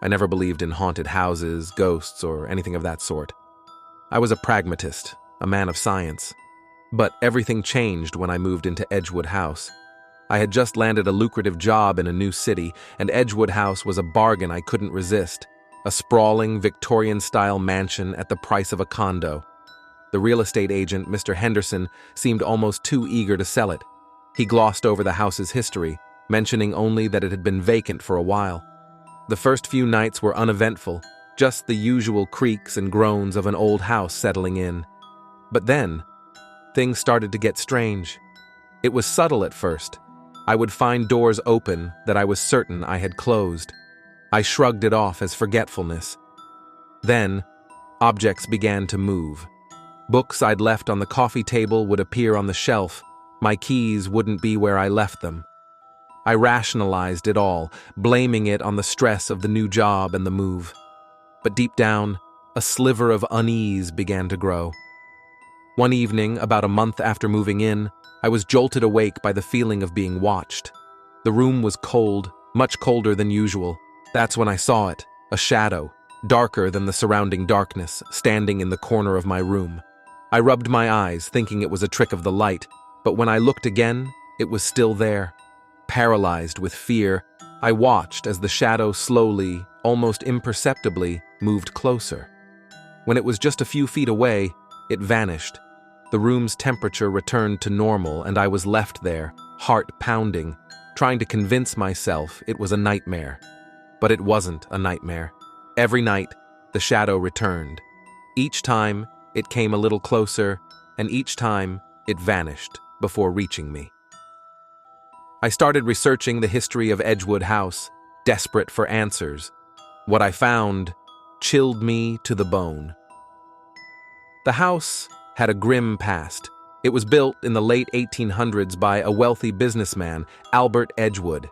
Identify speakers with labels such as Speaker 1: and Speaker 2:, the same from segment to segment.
Speaker 1: I never believed in haunted houses, ghosts, or anything of that sort. I was a pragmatist, a man of science. But everything changed when I moved into Edgewood House. I had just landed a lucrative job in a new city, and Edgewood House was a bargain I couldn't resist. A sprawling, Victorian-style mansion at the price of a condo. The real estate agent, Mr. Henderson, seemed almost too eager to sell it. He glossed over the house's history, mentioning only that it had been vacant for a while. The first few nights were uneventful, just the usual creaks and groans of an old house settling in. But then, things started to get strange. It was subtle at first. I would find doors open that I was certain I had closed. I shrugged it off as forgetfulness. Then, objects began to move. Books I'd left on the coffee table would appear on the shelf. My keys wouldn't be where I left them. I rationalized it all, blaming it on the stress of the new job and the move. But deep down, a sliver of unease began to grow. One evening, about a month after moving in, I was jolted awake by the feeling of being watched. The room was cold, much colder than usual. That's when I saw it, a shadow, darker than the surrounding darkness, standing in the corner of my room. I rubbed my eyes, thinking it was a trick of the light, but when I looked again, it was still there. Paralyzed with fear, I watched as the shadow slowly, almost imperceptibly, moved closer. When it was just a few feet away, it vanished. The room's temperature returned to normal, and I was left there, heart pounding, trying to convince myself it was a nightmare. But it wasn't a nightmare. Every night, the shadow returned. Each time, it came a little closer, and each time, it vanished before reaching me. I started researching the history of Edgewood House, desperate for answers. What I found chilled me to the bone. The house had a grim past. It was built in the late 1800s by a wealthy businessman, Albert Edgewood.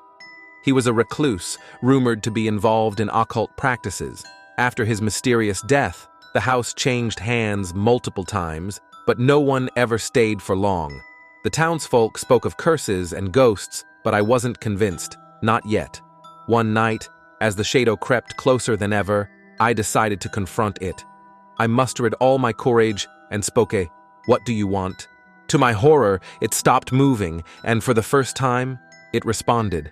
Speaker 1: He was a recluse, rumored to be involved in occult practices. After his mysterious death, the house changed hands multiple times, but no one ever stayed for long. The townsfolk spoke of curses and ghosts, but I wasn't convinced, not yet. One night, as the shadow crept closer than ever, I decided to confront it. I mustered all my courage and spoke a, "What do you want?" To my horror, it stopped moving, and for the first time, it responded.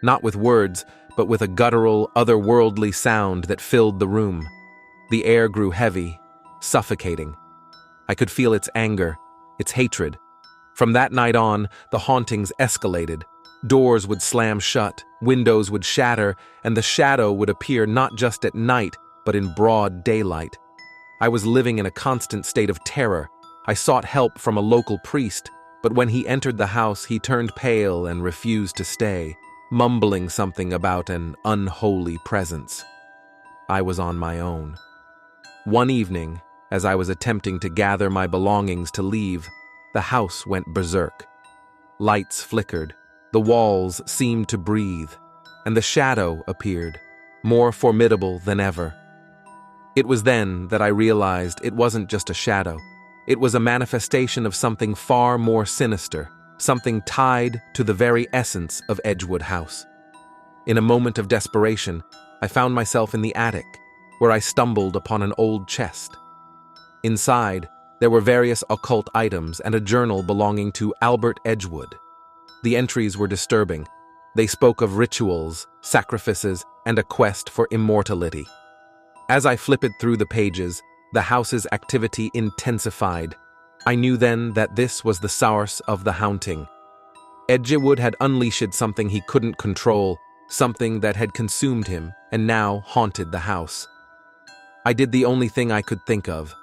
Speaker 1: Not with words, but with a guttural, otherworldly sound that filled the room. The air grew heavy, suffocating. I could feel its anger, its hatred. From that night on, the hauntings escalated. Doors would slam shut, windows would shatter, and the shadow would appear not just at night, but in broad daylight. I was living in a constant state of terror. I sought help from a local priest, but when he entered the house, he turned pale and refused to stay, mumbling something about an unholy presence. I was on my own. One evening, as I was attempting to gather my belongings to leave, the house went berserk. Lights flickered, the walls seemed to breathe, and the shadow appeared, more formidable than ever. It was then that I realized it wasn't just a shadow. It was a manifestation of something far more sinister, something tied to the very essence of Edgewood House. In a moment of desperation, I found myself in the attic, where I stumbled upon an old chest. Inside, there were various occult items and a journal belonging to Albert Edgewood. The entries were disturbing. They spoke of rituals, sacrifices, and a quest for immortality. As I flipped through the pages, the house's activity intensified. I knew then that this was the source of the haunting. Edgewood had unleashed something he couldn't control, something that had consumed him and now haunted the house. I did the only thing I could think of.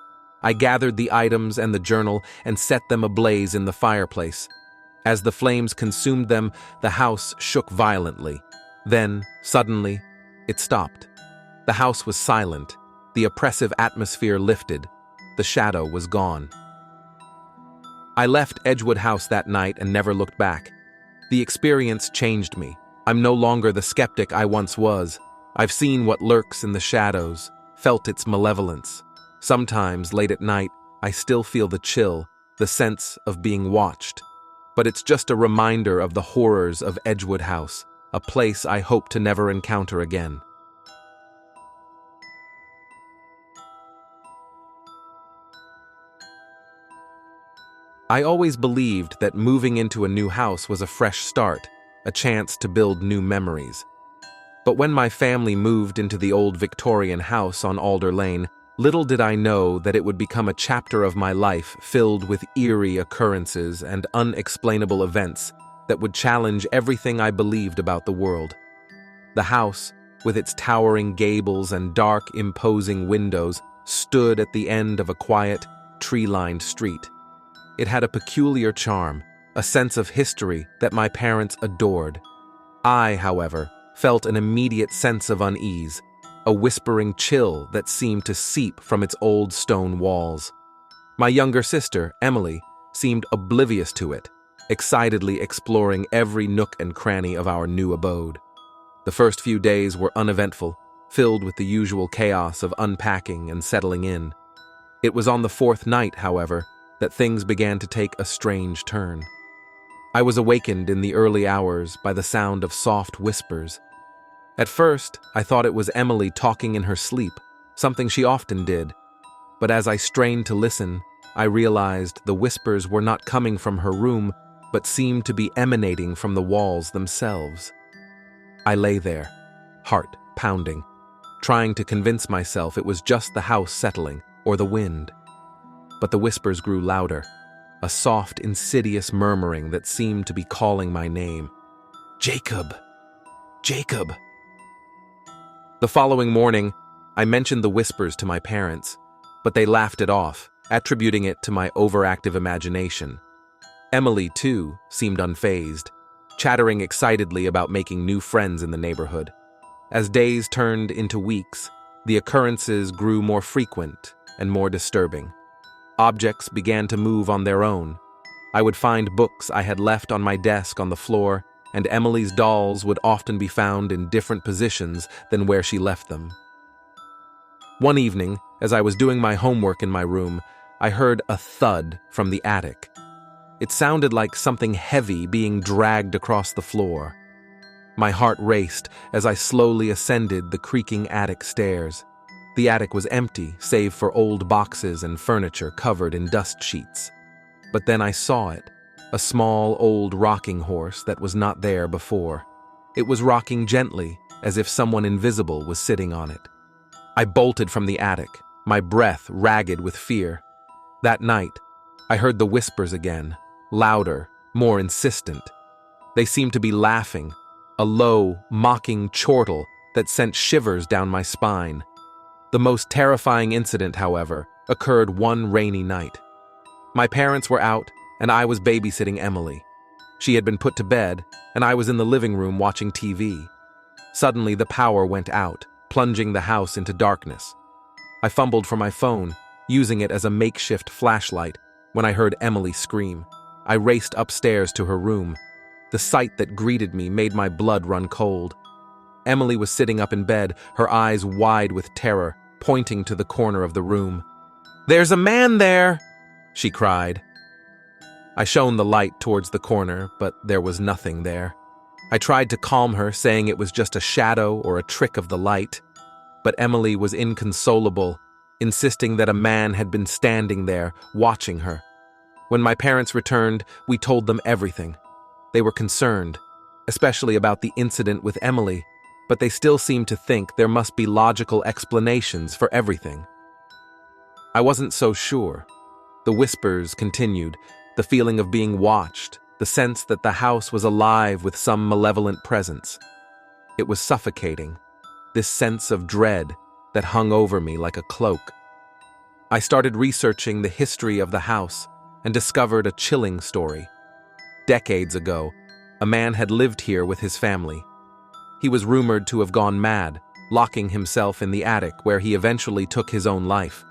Speaker 1: I gathered the items and the journal and set them ablaze in the fireplace. As the flames consumed them, the house shook violently. Then, suddenly, it stopped. The house was silent. The oppressive atmosphere lifted. The shadow was gone. I left Edgewood House that night and never looked back. The experience changed me. I'm no longer the skeptic I once was. I've seen what lurks in the shadows, felt its malevolence. Sometimes, late at night, I still feel the chill, the sense of being watched. But it's just a reminder of the horrors of Edgewood House, a place I hope to never encounter again. I always believed that moving into a new house was a fresh start, a chance to build new memories. But when my family moved into the old Victorian house on Alder Lane, little did I know that it would become a chapter of my life filled with eerie occurrences and unexplainable events that would challenge everything I believed about the world. The house, with its towering gables and dark, imposing windows, stood at the end of a quiet, tree-lined street. It had a peculiar charm, a sense of history that my parents adored. I, however, felt an immediate sense of unease, a whispering chill that seemed to seep from its old stone walls. My younger sister, Emily, seemed oblivious to it, excitedly exploring every nook and cranny of our new abode. The first few days were uneventful, filled with the usual chaos of unpacking and settling in. It was on the fourth night, however, that things began to take a strange turn. I was awakened in the early hours by the sound of soft whispers. At first, I thought it was Emily talking in her sleep, something she often did. But as I strained to listen, I realized the whispers were not coming from her room, but seemed to be emanating from the walls themselves. I lay there, heart pounding, trying to convince myself it was just the house settling or the wind. But the whispers grew louder, a soft, insidious murmuring that seemed to be calling my name. Jacob! Jacob! The following morning, I mentioned the whispers to my parents, but they laughed it off, attributing it to my overactive imagination. Emily, too, seemed unfazed, chattering excitedly about making new friends in the neighborhood. As days turned into weeks, the occurrences grew more frequent and more disturbing. Objects began to move on their own. I would find books I had left on my desk on the floor, and Emily's dolls would often be found in different positions than where she left them. One evening, as I was doing my homework in my room, I heard a thud from the attic. It sounded like something heavy being dragged across the floor. My heart raced as I slowly ascended the creaking attic stairs. The attic was empty, save for old boxes and furniture covered in dust sheets. But then I saw it, a small old rocking horse that was not there before. It was rocking gently, as if someone invisible was sitting on it. I bolted from the attic, my breath ragged with fear. That night, I heard the whispers again, louder, more insistent. They seemed to be laughing, a low, mocking chortle that sent shivers down my spine. The most terrifying incident, however, occurred one rainy night. My parents were out, and I was babysitting Emily. She had been put to bed, and I was in the living room watching TV. Suddenly, the power went out, plunging the house into darkness. I fumbled for my phone, using it as a makeshift flashlight, when I heard Emily scream. I raced upstairs to her room. The sight that greeted me made my blood run cold. Emily was sitting up in bed, her eyes wide with terror, pointing to the corner of the room. "There's a man there!" she cried. I shone the light towards the corner, but there was nothing there. I tried to calm her, saying it was just a shadow or a trick of the light. But Emily was inconsolable, insisting that a man had been standing there, watching her. When my parents returned, we told them everything. They were concerned, especially about the incident with Emily, but they still seemed to think there must be logical explanations for everything. I wasn't so sure. The whispers continued, the feeling of being watched, the sense that the house was alive with some malevolent presence. It was suffocating, this sense of dread that hung over me like a cloak. I started researching the history of the house and discovered a chilling story. Decades ago, a man had lived here with his family. He was rumored to have gone mad, locking himself in the attic where he eventually took his own life.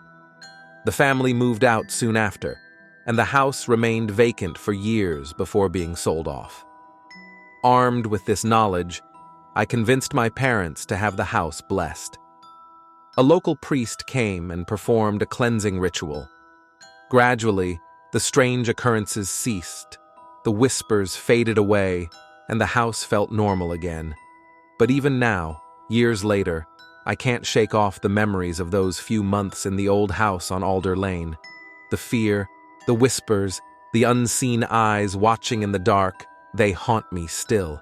Speaker 1: The family moved out soon after, and the house remained vacant for years before being sold off. Armed with this knowledge, I convinced my parents to have the house blessed. A local priest came and performed a cleansing ritual. Gradually, the strange occurrences ceased, the whispers faded away, and the house felt normal again. But even now, years later, I can't shake off the memories of those few months in the old house on Alder Lane. The fear, the whispers, The unseen eyes watching in the dark, they haunt me still.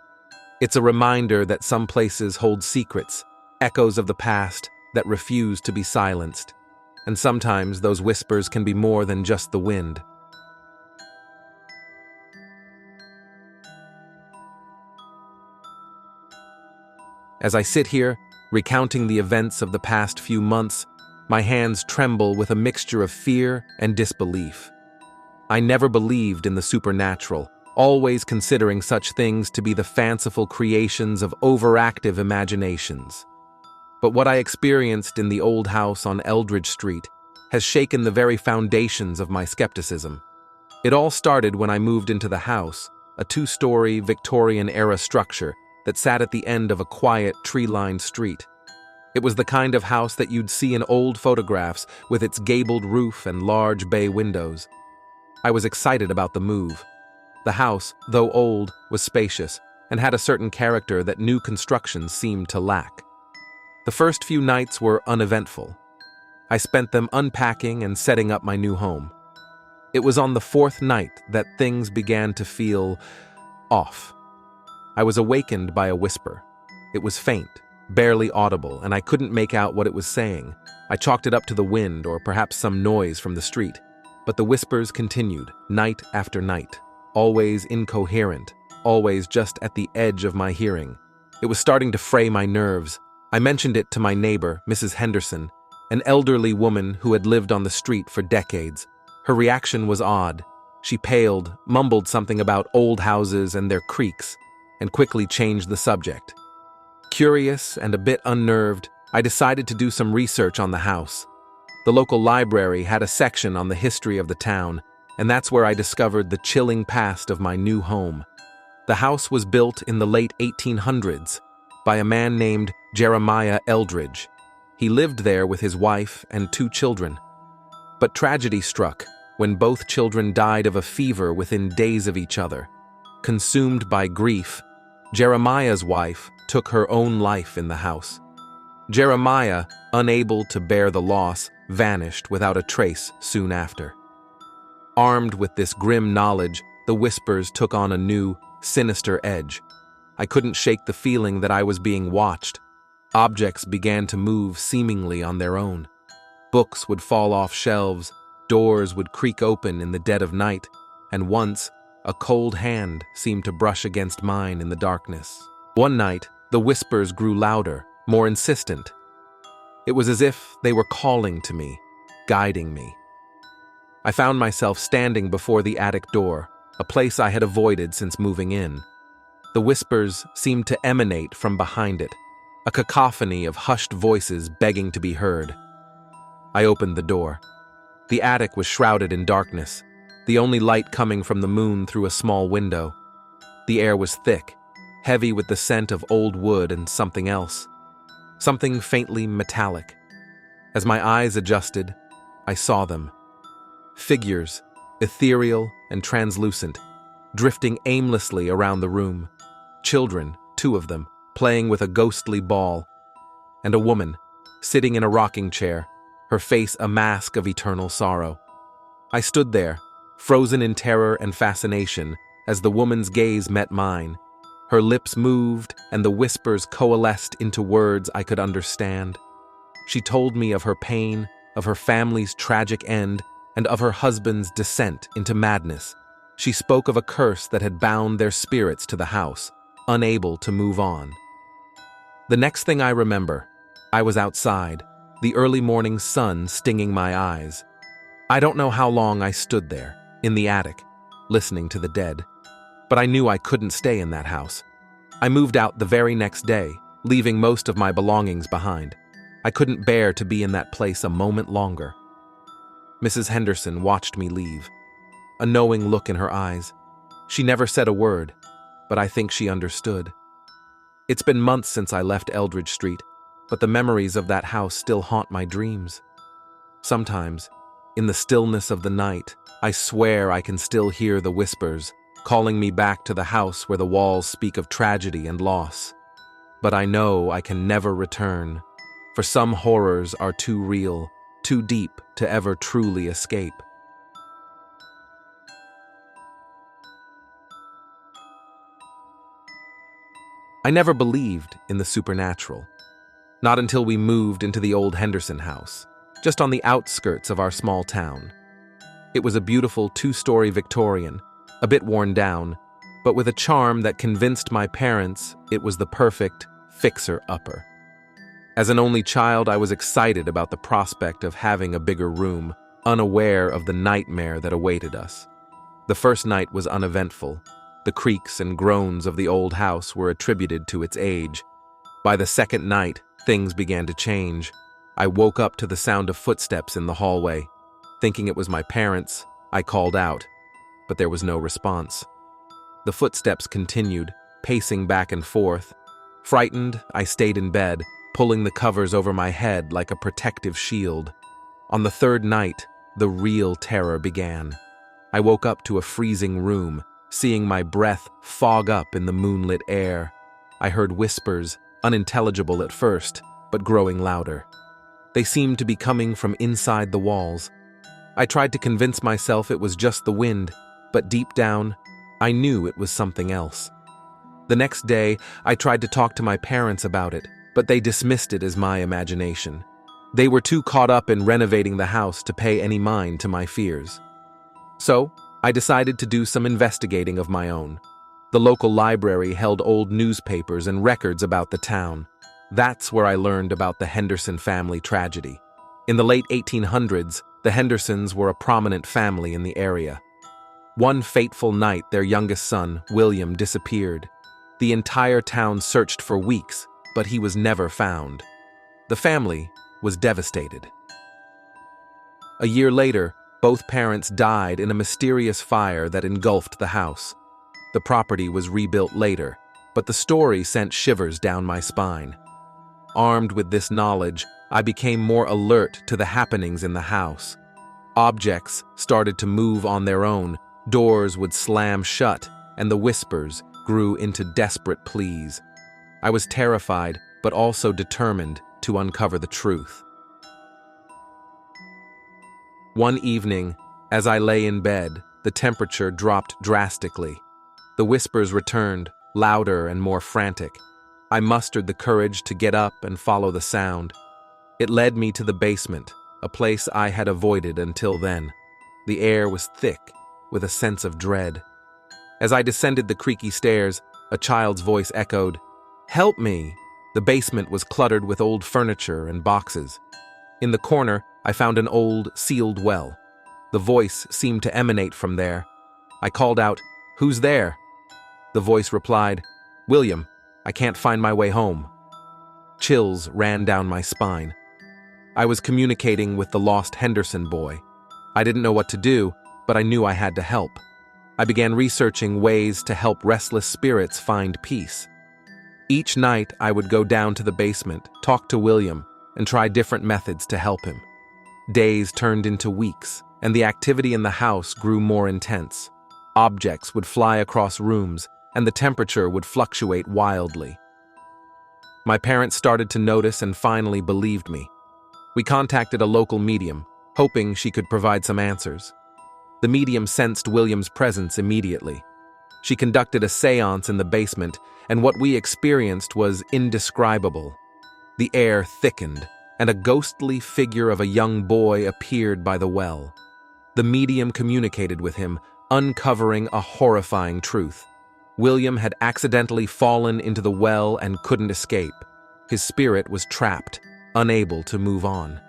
Speaker 1: It's a reminder that some places hold secrets, echoes of the past that refuse to be silenced. And sometimes those whispers can be more than just the wind. As I sit here, recounting the events of the past few months, my hands tremble with a mixture of fear and disbelief. I never believed in the supernatural, always considering such things to be the fanciful creations of overactive imaginations. But what I experienced in the old house on Eldridge Street has shaken the very foundations of my skepticism. It all started when I moved into the house, a 2-story Victorian-era structure that sat at the end of a quiet, tree-lined street. It was the kind of house that you'd see in old photographs with its gabled roof and large bay windows. I was excited about the move. The house, though old, was spacious and had a certain character that new construction seemed to lack. The first few nights were uneventful. I spent them unpacking and setting up my new home. It was on the 4th night that things began to feel off. I was awakened by a whisper. It was faint, barely audible, and I couldn't make out what it was saying. I chalked it up to the wind or perhaps some noise from the street. But the whispers continued, night after night, always incoherent, always just at the edge of my hearing. It was starting to fray my nerves. I mentioned it to my neighbor, Mrs. Henderson, an elderly woman who had lived on the street for decades. Her reaction was odd. She paled, mumbled something about old houses and their creaks, and quickly changed the subject. Curious and a bit unnerved, I decided to do some research on the house. The local library had a section on the history of the town, and that's where I discovered the chilling past of my new home. The house was built in the late 1800s by a man named Jeremiah Eldridge. He lived there with his wife and 2 children. But tragedy struck when both children died of a fever within days of each other. Consumed by grief, Jeremiah's wife took her own life in the house. Jeremiah, unable to bear the loss, vanished without a trace soon after. Armed with this grim knowledge, the whispers took on a new, sinister edge. I couldn't shake the feeling that I was being watched. Objects began to move seemingly on their own. Books would fall off shelves, doors would creak open in the dead of night, and once, a cold hand seemed to brush against mine in the darkness. One night, the whispers grew louder, more insistent. It was as if they were calling to me, guiding me. I found myself standing before the attic door, a place I had avoided since moving in. The whispers seemed to emanate from behind it, a cacophony of hushed voices begging to be heard. I opened the door. The attic was shrouded in darkness, the only light coming from the moon through a small window. The air was thick, heavy with the scent of old wood and something else. Something faintly metallic. As my eyes adjusted, I saw them. Figures, ethereal and translucent, drifting aimlessly around the room. Children, 2 of them, playing with a ghostly ball. And a woman, sitting in a rocking chair, her face a mask of eternal sorrow. I stood there, frozen in terror and fascination, as the woman's gaze met mine. Her lips moved, and the whispers coalesced into words I could understand. She told me of her pain, of her family's tragic end, and of her husband's descent into madness. She spoke of a curse that had bound their spirits to the house, unable to move on. The next thing I remember, I was outside, the early morning sun stinging my eyes. I don't know how long I stood there, in the attic, listening to the dead. But I knew I couldn't stay in that house. I moved out the very next day, leaving most of my belongings behind. I couldn't bear to be in that place a moment longer. Mrs. Henderson watched me leave, a knowing look in her eyes. She never said a word, but I think she understood. It's been months since I left Eldridge Street, but the memories of that house still haunt my dreams. Sometimes, in the stillness of the night, I swear I can still hear the whispers, calling me back to the house where the walls speak of tragedy and loss. But I know I can never return, for some horrors are too real, too deep to ever truly escape. I never believed in the supernatural. Not until we moved into the old Henderson house, just on the outskirts of our small town. It was a beautiful two-story Victorian, a bit worn down, but with a charm that convinced my parents it was the perfect fixer-upper. As an only child, I was excited about the prospect of having a bigger room, unaware of the nightmare that awaited us. The first night was uneventful. The creaks and groans of the old house were attributed to its age. By the second night, things began to change. I woke up to the sound of footsteps in the hallway. Thinking it was my parents, I called out, but there was no response. The footsteps continued, pacing back and forth. Frightened, I stayed in bed, pulling the covers over my head like a protective shield. On the third night, the real terror began. I woke up to a freezing room, seeing my breath fog up in the moonlit air. I heard whispers, unintelligible at first, but growing louder. They seemed to be coming from inside the walls. I tried to convince myself it was just the wind, but deep down, I knew it was something else. The next day, I tried to talk to my parents about it, but they dismissed it as my imagination. They were too caught up in renovating the house to pay any mind to my fears. So, I decided to do some investigating of my own. The local library held old newspapers and records about the town. That's where I learned about the Henderson family tragedy. In the late 1800s, the Hendersons were a prominent family in the area. One fateful night, their youngest son, William, disappeared. The entire town searched for weeks, but he was never found. The family was devastated. A year later, both parents died in a mysterious fire that engulfed the house. The property was rebuilt later, but the story sent shivers down my spine. Armed with this knowledge, I became more alert to the happenings in the house. Objects started to move on their own, doors would slam shut, and the whispers grew into desperate pleas. I was terrified, but also determined to uncover the truth. One evening, as I lay in bed, the temperature dropped drastically. The whispers returned, louder and more frantic. I mustered the courage to get up and follow the sound. It led me to the basement, a place I had avoided until then. The air was thick, with a sense of dread. As I descended the creaky stairs, a child's voice echoed, "Help me!" The basement was cluttered with old furniture and boxes. In the corner, I found an old, sealed well. The voice seemed to emanate from there. I called out, "Who's there?" The voice replied, "William, I can't find my way home." Chills ran down my spine. I was communicating with the lost Henderson boy. I didn't know what to do, but I knew I had to help. I began researching ways to help restless spirits find peace. Each night, I would go down to the basement, talk to William, and try different methods to help him. Days turned into weeks, and the activity in the house grew more intense. Objects would fly across rooms, and the temperature would fluctuate wildly. My parents started to notice and finally believed me. We contacted a local medium, hoping she could provide some answers. The medium sensed William's presence immediately. She conducted a séance in the basement, and what we experienced was indescribable. The air thickened, and a ghostly figure of a young boy appeared by the well. The medium communicated with him, uncovering a horrifying truth. William had accidentally fallen into the well and couldn't escape. His spirit was trapped, unable to move on.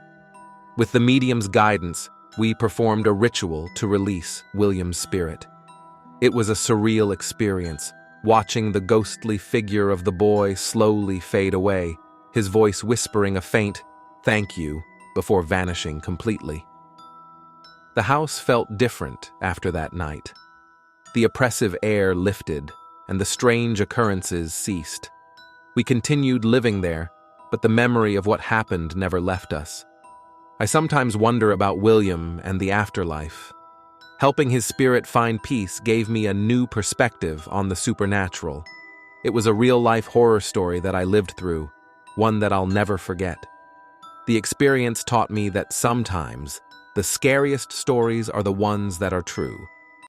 Speaker 1: With the medium's guidance, we performed a ritual to release William's spirit. It was a surreal experience, watching the ghostly figure of the boy slowly fade away, his voice whispering a faint, "Thank you," before vanishing completely. The house felt different after that night. The oppressive air lifted, and the strange occurrences ceased. We continued living there, but the memory of what happened never left us. I sometimes wonder about William and the afterlife. Helping his spirit find peace gave me a new perspective on the supernatural. It was a real-life horror story that I lived through, one that I'll never forget. The experience taught me that sometimes the scariest stories are the ones that are true.